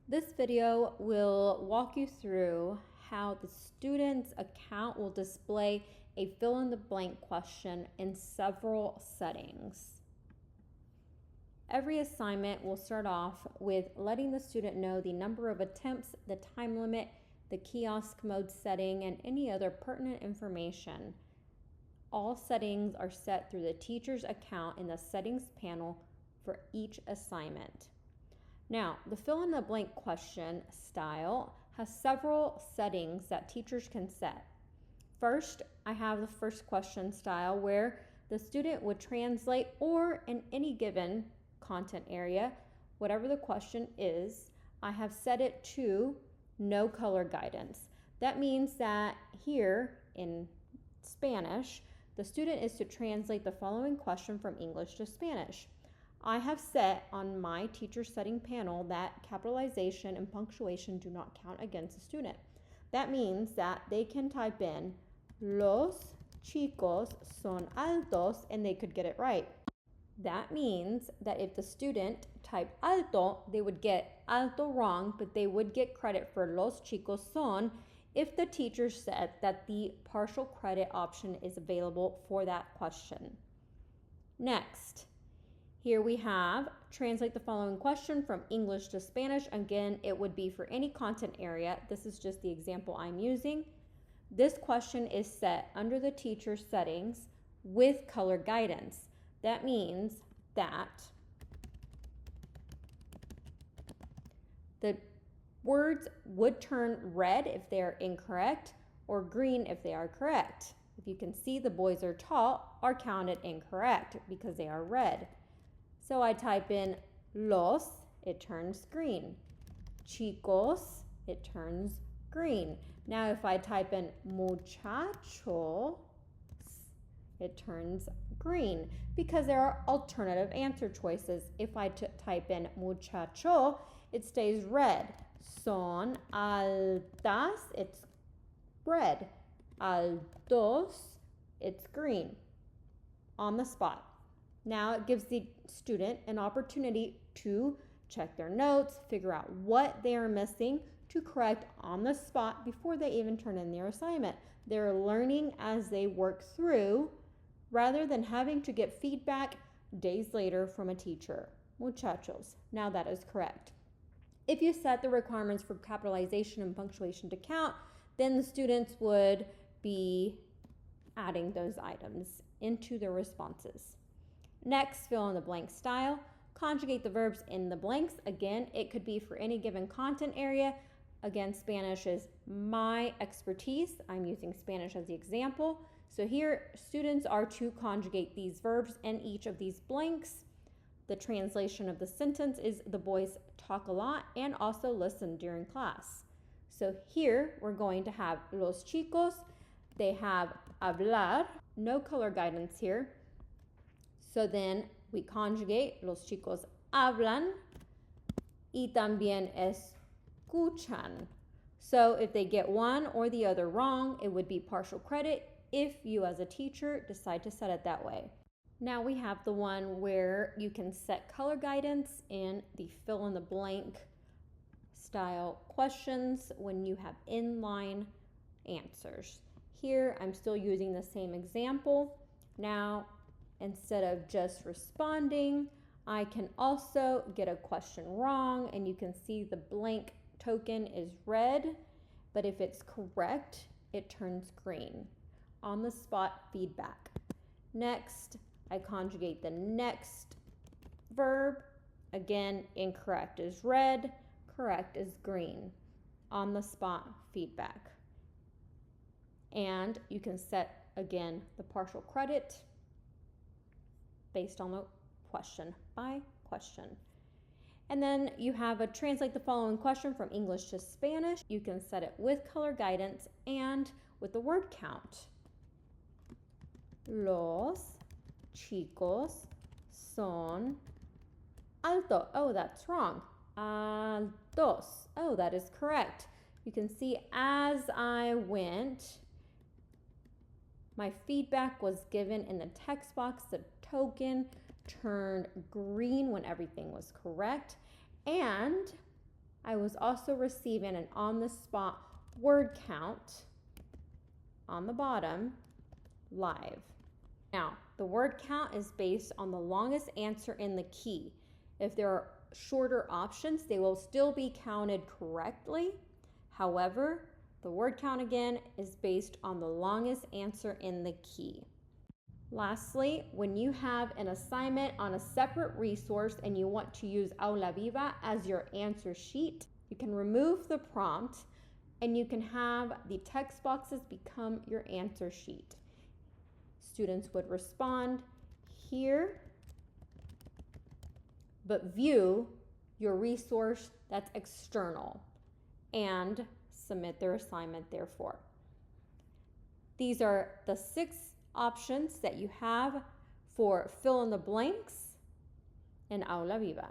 This video will walk you through how the student's account will display a fill-in-the-blank question in several settings. Every assignment will start off with letting the student know the number of attempts, the time limit, the kiosk mode setting, and any other pertinent information. All settings are set through the teacher's account in the settings panel for each assignment. Now, the fill-in-the-blank question style has several settings that teachers can set. First, I have the first question style where the student would translate, or in any given content area, whatever the question is, I have set it to no color guidance. That means that here in Spanish, the student is to translate the following question from English to Spanish. I have set on my teacher setting panel that capitalization and punctuation do not count against the student. That means that they can type in los chicos son altos and they could get it right. That means that if the student typed alto, they would get alto wrong, but they would get credit for los chicos son if the teacher said that the partial credit option is available for that question. Next, here we have translate the following question from English to Spanish. Again, it would be for any content area. This is just the example I'm using. This question is set under the teacher settings with color guidance. That means that the words would turn red if they are incorrect or green if they are correct. If you can see, the boys are tall are counted incorrect because they are red. So I type in los, it turns green. Chicos, it turns green. Now if I type in muchachos, it turns green because there are alternative answer choices. If I type in muchacho, it stays red. Son altas, it's red. Altos, it's green. On the spot. Now it gives the student an opportunity to check their notes, figure out what they are missing to correct on the spot before they even turn in their assignment. They're learning as they work through rather than having to get feedback days later from a teacher. Muchachos, now that is correct. If you set the requirements for capitalization and punctuation to count, then the students would be adding those items into their responses. Next, fill in the blank style. Conjugate the verbs in the blanks. Again, it could be for any given content area. Again, Spanish is my expertise. I'm using Spanish as the example. So here, students are to conjugate these verbs in each of these blanks. The translation of the sentence is the boys talk a lot and also listen during class. So here, we're going to have los chicos. They have hablar. No color guidance here. So then we conjugate, los chicos hablan y también escuchan. So if they get one or the other wrong, it would be partial credit if you as a teacher decide to set it that way. Now we have the one where you can set color guidance in the fill in the blank style questions when you have inline answers. Here I'm still using the same example. Now, instead of just responding, I can also get a question wrong, and you can see the blank token is red, but if it's correct, it turns green. On the spot feedback. Next, I conjugate the next verb. Again, incorrect is red, correct is green. On the spot feedback. And you can set, again, the partial credit based on the question by question. And then you have a translate the following question from English to Spanish. You can set it with color guidance and with the word count. Los chicos son alto. Oh, that's wrong. Altos. Oh, that is correct. You can see as I went, my feedback was given in the text box. The token turned green when everything was correct. And I was also receiving an on-the-spot word count on the bottom live. Now, the word count is based on the longest answer in the key. If there are shorter options, they will still be counted correctly. However, the word count again is based on the longest answer in the key. Lastly, when you have an assignment on a separate resource and you want to use AulaViva as your answer sheet, you can remove the prompt and you can have the text boxes become your answer sheet. Students would respond here, but view your resource that's external and submit their assignment therefore. These are the 6 options that you have for fill in the blanks in AulaViva.